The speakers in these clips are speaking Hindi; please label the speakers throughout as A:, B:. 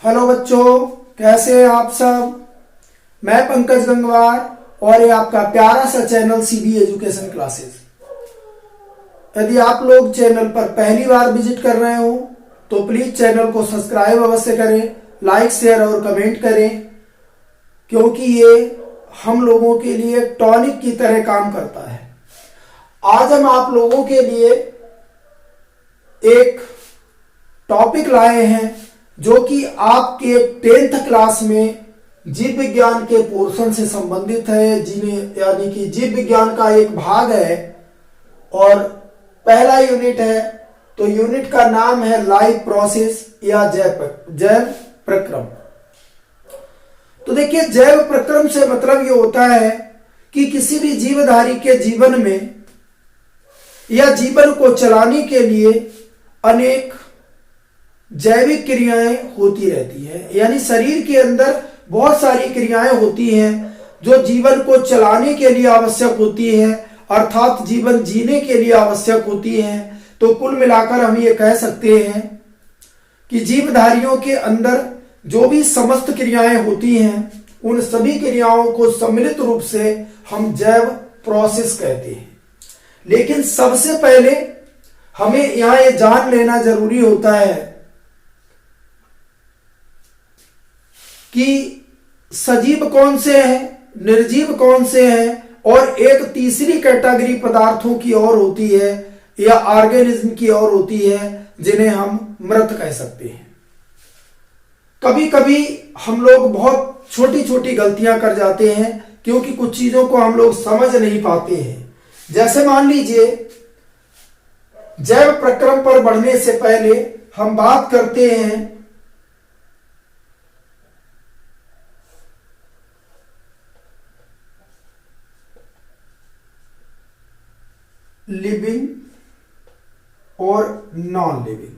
A: हेलो बच्चों, कैसे हैं आप सब। मैं पंकज गंगवार और ये आपका प्यारा सा चैनल सीबी एजुकेशन क्लासेस। यदि आप लोग चैनल पर पहली बार विजिट कर रहे हो तो प्लीज चैनल को सब्सक्राइब अवश्य करें, लाइक शेयर और कमेंट करें, क्योंकि ये हम लोगों के लिए टॉनिक की तरह काम करता है। आज हम आप लोगों के लिए एक टॉपिक लाए हैं जो कि आपके 10th क्लास में जीव विज्ञान के पोर्शन से संबंधित है, जिन्हें यानी कि जीव विज्ञान का एक भाग है और पहला यूनिट है। तो यूनिट का नाम है लाइफ प्रोसेस या जैव प्रक्रम। तो देखिए, जैव प्रक्रम से मतलब ये होता है कि किसी भी जीवधारी के जीवन में या जीवन को चलाने के लिए अनेक जैविक क्रियाएं होती रहती है। यानी शरीर के अंदर बहुत सारी क्रियाएं होती हैं जो जीवन को चलाने के लिए आवश्यक होती है, अर्थात जीवन जीने के लिए आवश्यक होती हैं। तो कुल मिलाकर हम ये कह सकते हैं कि जीवधारियों के अंदर जो भी समस्त क्रियाएं होती हैं उन सभी क्रियाओं को सम्मिलित रूप से हम जैव प्रोसेस कहते हैं। लेकिन सबसे पहले हमें यहां ये जान लेना जरूरी होता है कि सजीव कौन से हैं, निर्जीव कौन से हैं, और एक तीसरी कैटेगरी पदार्थों की और होती है या ऑर्गेनिज्म की और होती है जिन्हें हम मृत कह सकते हैं। कभी कभी हम लोग बहुत छोटी छोटी गलतियां कर जाते हैं क्योंकि कुछ चीजों को हम लोग समझ नहीं पाते हैं। जैसे मान लीजिए, जैव प्रक्रम पर बढ़ने से पहले हम बात करते हैं लिविंग और नॉन लिविंग।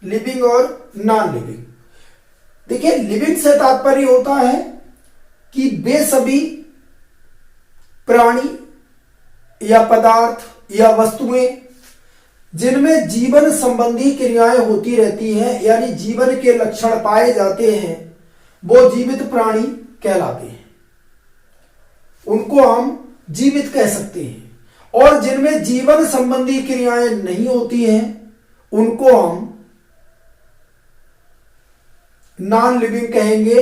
A: लिविंग और नॉन लिविंग। देखिए, लिविंग से तात्पर्य होता है कि वे सभी प्राणी या पदार्थ या वस्तुएं जिनमें जीवन संबंधी क्रियाएं होती रहती हैं, यानी जीवन के लक्षण पाए जाते हैं, वो जीवित प्राणी कहलाते हैं। उनको हम जीवित कह सकते हैं। और जिनमें जीवन संबंधी क्रियाएं नहीं होती हैं उनको हम नॉन लिविंग कहेंगे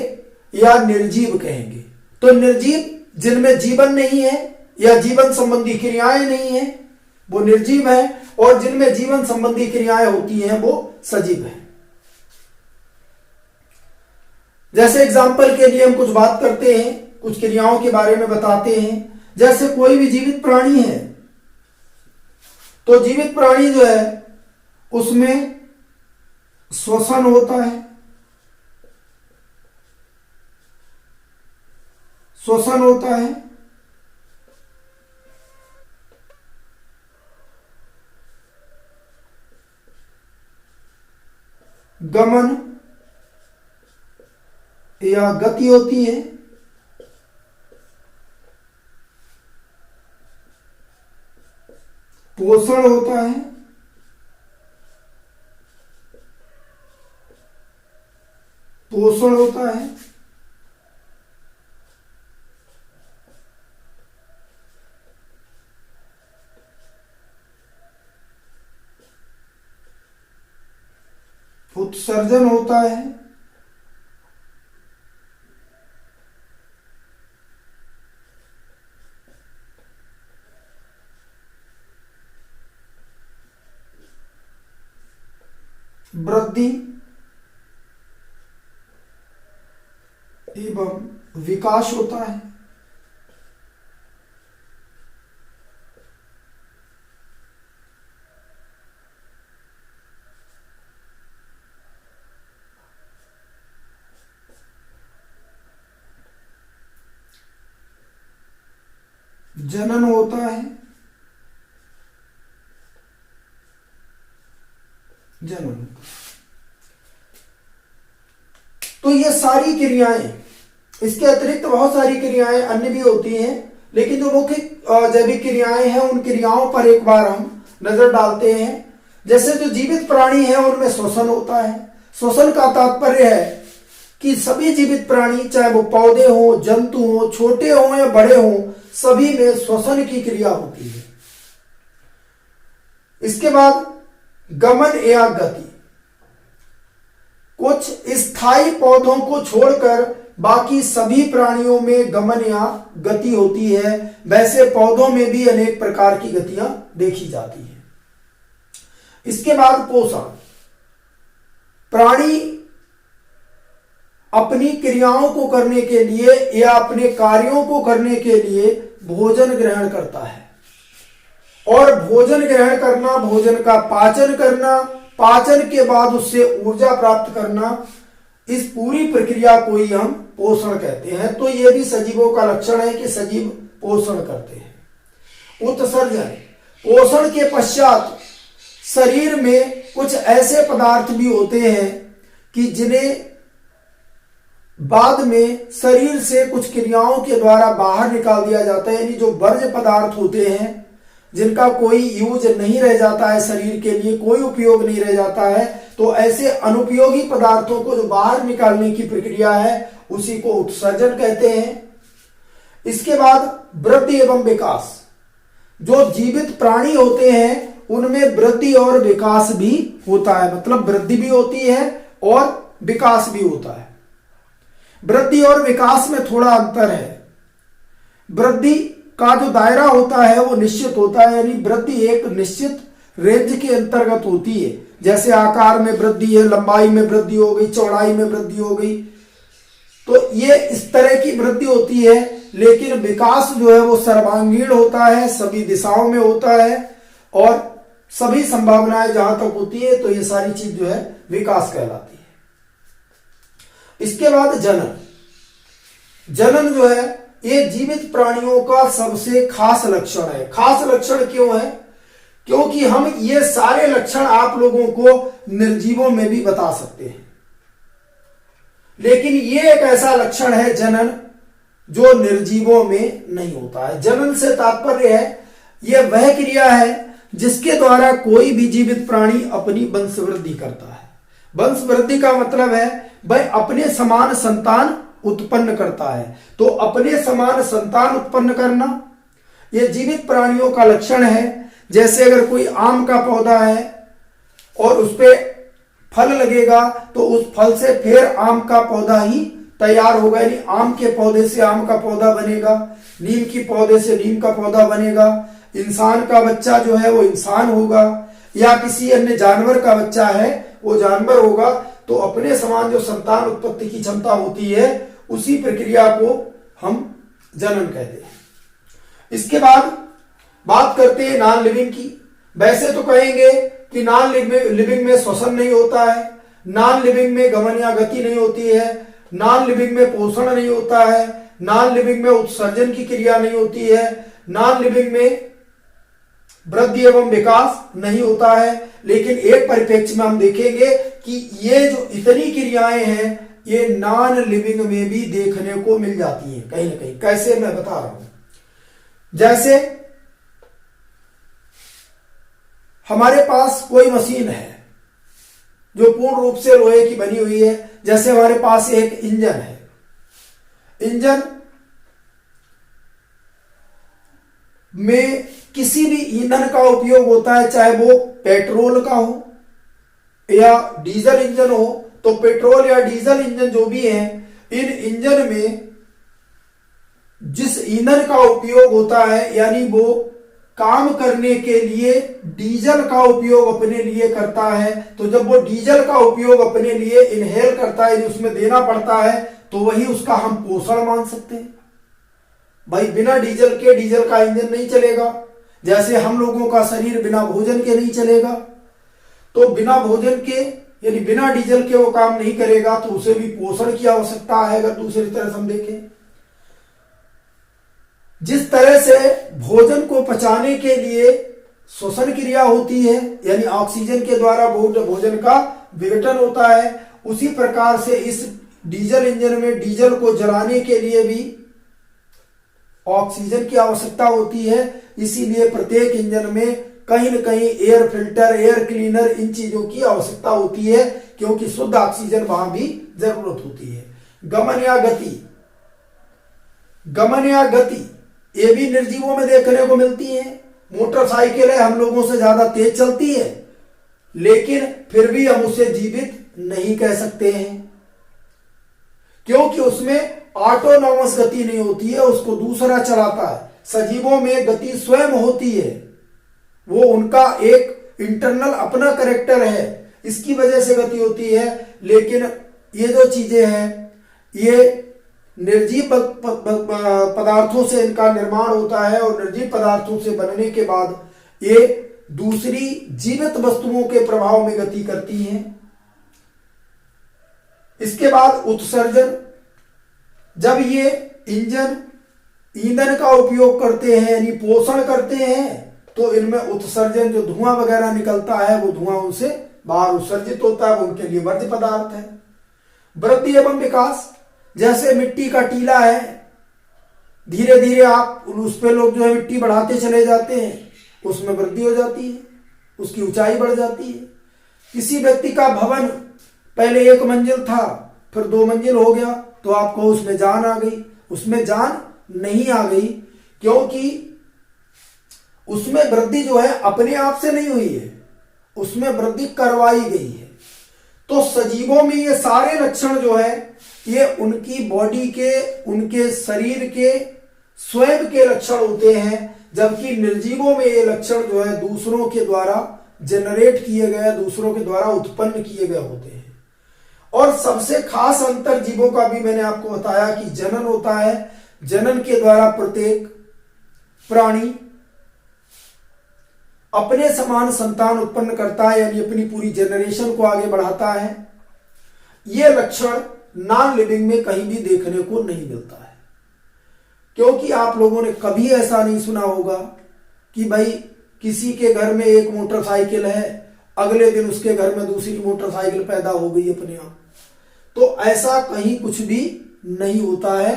A: या निर्जीव कहेंगे। तो निर्जीव जिनमें जीवन नहीं है या जीवन संबंधी क्रियाएं नहीं है वो निर्जीव है, और जिनमें जीवन संबंधी क्रियाएं होती हैं वो सजीव है। जैसे एग्जाम्पल के लिए हम कुछ बात करते हैं, कुछ क्रियाओं के बारे में बताते हैं। जैसे कोई भी जीवित प्राणी है तो जीवित प्राणी जो है उसमें श्वसन होता है, श्वसन होता है, गमन या गति होती है, पोषण होता है, पोषण होता है, उत्सर्जन होता है, वृद्धि एवं विकास होता है। जनन होता है, जनन। तो ये सारी क्रियाएं, इसके अतिरिक्त बहुत सारी क्रियाएं अन्य भी होती हैं, लेकिन जो मुख्य जैविक क्रियाएं हैं उन क्रियाओं पर एक बार हम नजर डालते हैं। जैसे जो जीवित प्राणी है उनमें श्वसन होता है। श्वसन का तात्पर्य है कि सभी जीवित प्राणी, चाहे वो पौधे हो, जंतु हो, छोटे हो या बड़े हो, सभी में श्वसन की क्रिया होती है। इसके बाद गमन या गति। कुछ स्थायी पौधों को छोड़कर बाकी सभी प्राणियों में गमन या गति होती है। वैसे पौधों में भी अनेक प्रकार की गतियां देखी जाती हैं। इसके बाद पोषण। प्राणी अपनी क्रियाओं को करने के लिए या अपने कार्यों को करने के लिए भोजन ग्रहण करता है, और भोजन ग्रहण करना, भोजन का पाचन करना, पाचन के बाद उससे ऊर्जा प्राप्त करना, इस पूरी प्रक्रिया को ही हम पोषण कहते हैं। तो यह भी सजीवों का लक्षण है कि सजीव पोषण करते हैं। उत्सर्जन। पोषण के पश्चात शरीर में कुछ ऐसे पदार्थ भी होते हैं कि जिन्हें बाद में शरीर से कुछ क्रियाओं के द्वारा बाहर निकाल दिया जाता है, यानी जो वर्ज्य पदार्थ होते हैं जिनका कोई यूज नहीं रह जाता है, शरीर के लिए कोई उपयोग नहीं रह जाता है, तो ऐसे अनुपयोगी पदार्थों को जो बाहर निकालने की प्रक्रिया है उसी को उत्सर्जन कहते हैं। इसके बाद वृद्धि एवं विकास। जो जीवित प्राणी होते हैं उनमें वृद्धि और विकास भी होता है, मतलब वृद्धि भी होती है और विकास भी होता है। वृद्धि और विकास में थोड़ा अंतर है। वृद्धि का जो दायरा होता है वो निश्चित होता है, यानी वृद्धि एक निश्चित रेंज के अंतर्गत होती है। जैसे आकार में वृद्धि है, लंबाई में वृद्धि हो गई, चौड़ाई में वृद्धि हो गई, तो ये इस तरह की वृद्धि होती है। लेकिन विकास जो है वो सर्वांगीण होता है, सभी दिशाओं में होता है और सभी संभावनाएं जहां तक होती है, तो ये सारी चीज जो है विकास कहलाती है। इसके बाद जनन। जनन जो है ये जीवित प्राणियों का सबसे खास लक्षण है। खास लक्षण क्यों है? क्योंकि हम ये सारे लक्षण आप लोगों को निर्जीवों में भी बता सकते हैं, लेकिन ये एक ऐसा लक्षण है जनन जो निर्जीवों में नहीं होता है। जनन से तात्पर्य है यह वह क्रिया है जिसके द्वारा कोई भी जीवित प्राणी अपनी वंशवृद्धि करता है। वंशवृद्धि का मतलब है वह अपने समान संतान उत्पन्न करता है। तो अपने समान संतान उत्पन्न करना यह जीवित प्राणियों का लक्षण है। जैसे अगर कोई आम का पौधा है और उस पे फल लगेगा तो उस फल से फिर आम का पौधा ही तैयार होगा, यानी आम के पौधे से आम का पौधा बनेगा, नीम की पौधे से नीम का पौधा बनेगा, इंसान का बच्चा जो है वो इंसान होगा, या किसी अन्य जानवर का बच्चा है वो जानवर होगा। तो अपने समान जो संतान उत्पत्ति की क्षमता होती है उसी प्रक्रिया को हम जनन कहते हैं। इसके बाद बात करते हैं नॉन लिविंग की। वैसे तो कहेंगे कि नॉन लिविंग में श्वसन नहीं होता है, नॉन लिविंग में गमन या गति नहीं होती है, नॉन लिविंग में पोषण नहीं होता है, नॉन लिविंग में उत्सर्जन की क्रिया नहीं होती है, नॉन लिविंग में वृद्धि एवं विकास नहीं होता है। लेकिन एक परिप्रेक्ष्य में हम देखेंगे कि ये जो इतनी क्रियाएं हैं ये नॉन लिविंग में भी देखने को मिल जाती हैं कहीं ना कहीं। कैसे, मैं बता रहा हूं। जैसे हमारे पास कोई मशीन है जो पूर्ण रूप से लोहे की बनी हुई है। जैसे हमारे पास एक इंजन है, इंजन में किसी भी ईंधन का उपयोग होता है, चाहे वो पेट्रोल का हो या डीजल इंजन हो। तो पेट्रोल या डीजल इंजन जो भी है, इन इंजन में जिस ईंधन का उपयोग होता है, यानी वो काम करने के लिए डीजल का उपयोग अपने लिए करता है। तो जब वो डीजल का उपयोग अपने लिए इनहेल करता है, उसमें देना पड़ता है, तो वही उसका हम पोषण मान सकते हैं। भाई बिना डीजल के डीजल का इंजन नहीं चलेगा, जैसे हम लोगों का शरीर बिना भोजन के नहीं चलेगा। तो बिना भोजन के यानी बिना डीजल के वो काम नहीं करेगा, तो उसे भी पोषण की आवश्यकता है। अगर दूसरी तरह से हम देखें, जिस तरह से भोजन को पचाने के लिए श्वसन क्रिया होती है, यानी ऑक्सीजन के द्वारा भोजन का विघटन होता है, उसी प्रकार से इस डीजल इंजन में डीजल को जलाने के लिए भी ऑक्सीजन की आवश्यकता होती है। इसीलिए प्रत्येक इंजन में कहीं न कहीं एयर फिल्टर, एयर क्लीनर, इन चीजों की आवश्यकता होती है, क्योंकि शुद्ध ऑक्सीजन वहां भी जरूरत होती है। गमन या गति, गमन या गति ये भी निर्जीवों में देखने को मिलती है। मोटरसाइकिल है, हम लोगों से ज्यादा तेज चलती है, लेकिन फिर भी हम उसे जीवित नहीं कह सकते हैं, क्योंकि उसमें ऑटोनॉमस गति नहीं होती है, उसको दूसरा चलाता है। सजीवों में गति स्वयं होती है, वो उनका एक इंटरनल अपना कैरेक्टर है, इसकी वजह से गति होती है। लेकिन ये जो चीजें हैं, ये निर्जीव पदार्थों से इनका निर्माण होता है, और निर्जीव पदार्थों से बनने के बाद ये दूसरी जीवित वस्तुओं के प्रभाव में गति करती हैं। इसके बाद उत्सर्जन, जब ये इंजन ईंधन का उपयोग करते हैं यानी पोषण करते हैं, तो इनमें उत्सर्जन, जो धुआं वगैरह निकलता है, वो धुआं उनसे बाहर उत्सर्जित होता है, वो उनके लिए वर्ज्य पदार्थ है। वृद्धि एवं विकास, जैसे मिट्टी का टीला है, धीरे धीरे आप उस पे लोग जो है मिट्टी बढ़ाते चले जाते हैं, उसमें वृद्धि हो जाती है, उसकी ऊंचाई बढ़ जाती है। किसी व्यक्ति का भवन पहले 1 मंजिल था, फिर 2 मंजिल हो गया, तो आपको उसमें जान आ गई। उसमें जान नहीं आ गई, क्योंकि उसमें वृद्धि जो है अपने आप से नहीं हुई है, उसमें वृद्धि करवाई गई है। तो सजीवों में ये सारे लक्षण जो है, ये उनकी बॉडी के, उनके शरीर के स्वयं के लक्षण होते हैं, जबकि निर्जीवों में ये लक्षण जो है दूसरों के द्वारा जनरेट किए गए, दूसरों के द्वारा उत्पन्न किए गए होते हैं। और सबसे खास अंतर जीवों का भी मैंने आपको बताया कि जनन होता है, जनन के द्वारा प्रत्येक प्राणी अपने समान संतान उत्पन्न करता है, यानी अपनी पूरी जनरेशन को आगे बढ़ाता है। यह लक्षण नॉन लिविंग में कहीं भी देखने को नहीं मिलता है, क्योंकि आप लोगों ने कभी ऐसा नहीं सुना होगा कि भाई किसी के घर में एक मोटरसाइकिल है, अगले दिन उसके घर में दूसरी मोटरसाइकिल पैदा हो गई अपने आप। तो ऐसा कहीं कुछ भी नहीं होता है।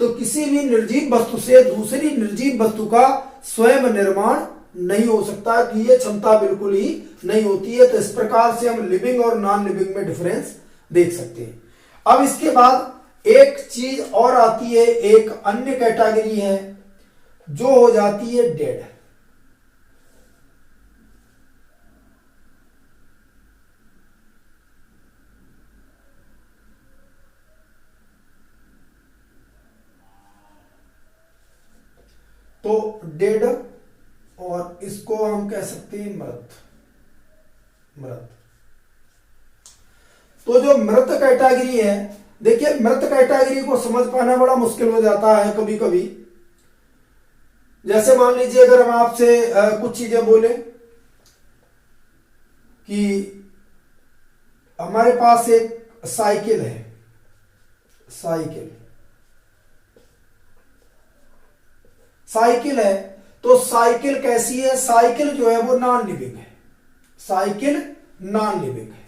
A: तो किसी भी निर्जीव वस्तु से दूसरी निर्जीव वस्तु का स्वयं निर्माण नहीं हो सकता, कि ये क्षमता बिल्कुल ही नहीं होती है। तो इस प्रकार से हम लिविंग और नॉन लिविंग में डिफरेंस देख सकते हैं। अब इसके बाद एक चीज और आती है, एक अन्य कैटेगरी है जो हो जाती है डेड। तो डेड, और इसको हम कह सकते हैं मृत। मृत, तो जो मृत कैटेगरी है, देखिए मृत कैटेगरी को समझ पाना बड़ा मुश्किल हो जाता है कभी कभी। जैसे मान लीजिए अगर हम आपसे कुछ चीजें बोले कि हमारे पास एक साइकिल है, साइकिल साइकिल है, तो साइकिल कैसी है? साइकिल जो है वो नॉन लिविंग है, साइकिल नॉन लिविंग है।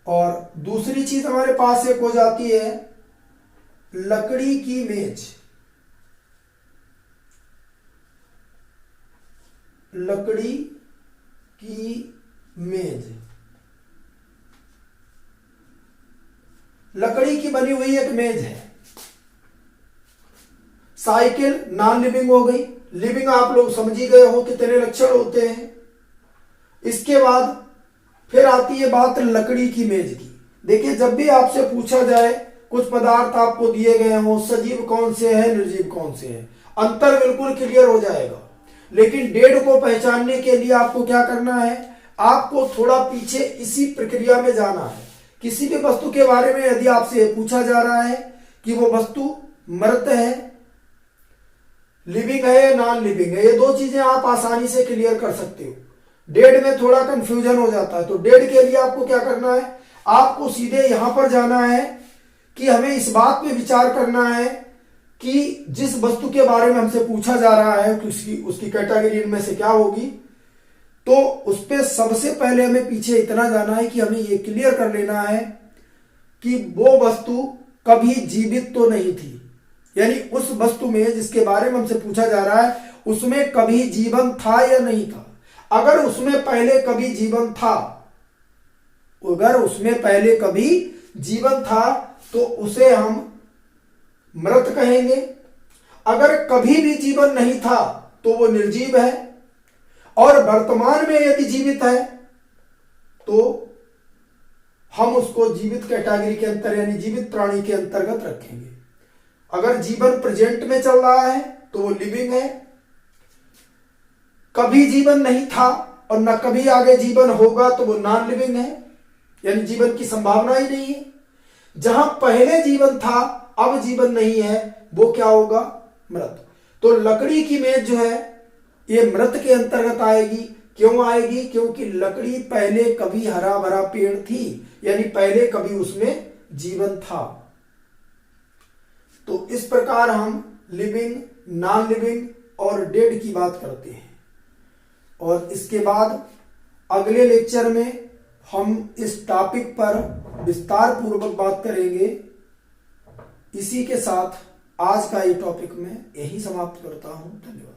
A: और दूसरी चीज हमारे पास एक हो जाती है लकड़ी की मेज। लकड़ी की मेज, लकड़ी की बनी हुई एक मेज है। साइकिल नॉन लिविंग हो गई, लिविंग आप लोग समझ ही गए हो कितने लक्षण होते हैं। इसके बाद फिर आती है बात लकड़ी की मेज की। देखिए जब भी आपसे पूछा जाए, कुछ पदार्थ आपको दिए गए हों, सजीव कौन से हैं, निर्जीव कौन से हैं, अंतर बिल्कुल क्लियर हो जाएगा। लेकिन डेड को पहचानने के लिए आपको क्या करना है? आपको थोड़ा पीछे इसी प्रक्रिया में जाना है। किसी भी वस्तु के बारे में यदि आपसे पूछा जा रहा है कि वो वस्तु मृत है, लिविंग है या नॉन लिविंग है, ये दो चीजें आप आसानी से क्लियर कर सकते हो। डेड में थोड़ा कंफ्यूजन हो जाता है, तो डेड के लिए आपको क्या करना है? आपको सीधे यहां पर जाना है कि हमें इस बात पे विचार करना है कि जिस वस्तु के बारे में हमसे पूछा जा रहा है कि उसकी कैटेगरी इनमें से क्या होगी। तो उस पे सबसे पहले हमें पीछे इतना जाना है कि हमें ये क्लियर कर लेना है कि वो वस्तु कभी जीवित तो नहीं थी, यानी उस वस्तु में जिसके बारे में हमसे पूछा जा रहा है उसमें कभी जीवन था या नहीं था। अगर उसमें पहले कभी जीवन था, अगर उसमें पहले कभी जीवन था तो उसे हम मृत कहेंगे। अगर कभी भी जीवन नहीं था तो वो निर्जीव है, और वर्तमान में यदि जीवित है तो हम उसको जीवित कैटेगरी के अंतर यानी जीवित प्राणी के अंतर्गत रखेंगे। अगर जीवन प्रेजेंट में चल रहा है तो वो लिविंग है। कभी जीवन नहीं था और न कभी आगे जीवन होगा तो वो नॉन लिविंग है, यानी जीवन की संभावना ही नहीं है। जहां पहले जीवन था अब जीवन नहीं है वो क्या होगा? मृत। तो लकड़ी की मेज जो है ये मृत के अंतर्गत आएगी। क्यों आएगी? क्योंकि लकड़ी पहले कभी हरा भरा पेड़ थी, यानी पहले कभी उसमें जीवन था। तो इस प्रकार हम लिविंग, नॉन लिविंग और डेड की बात करते हैं। और इसके बाद अगले लेक्चर में हम इस टॉपिक पर विस्तार पूर्वक बात करेंगे। इसी के साथ आज का ये टॉपिक मैं यही समाप्त करता हूं। धन्यवाद।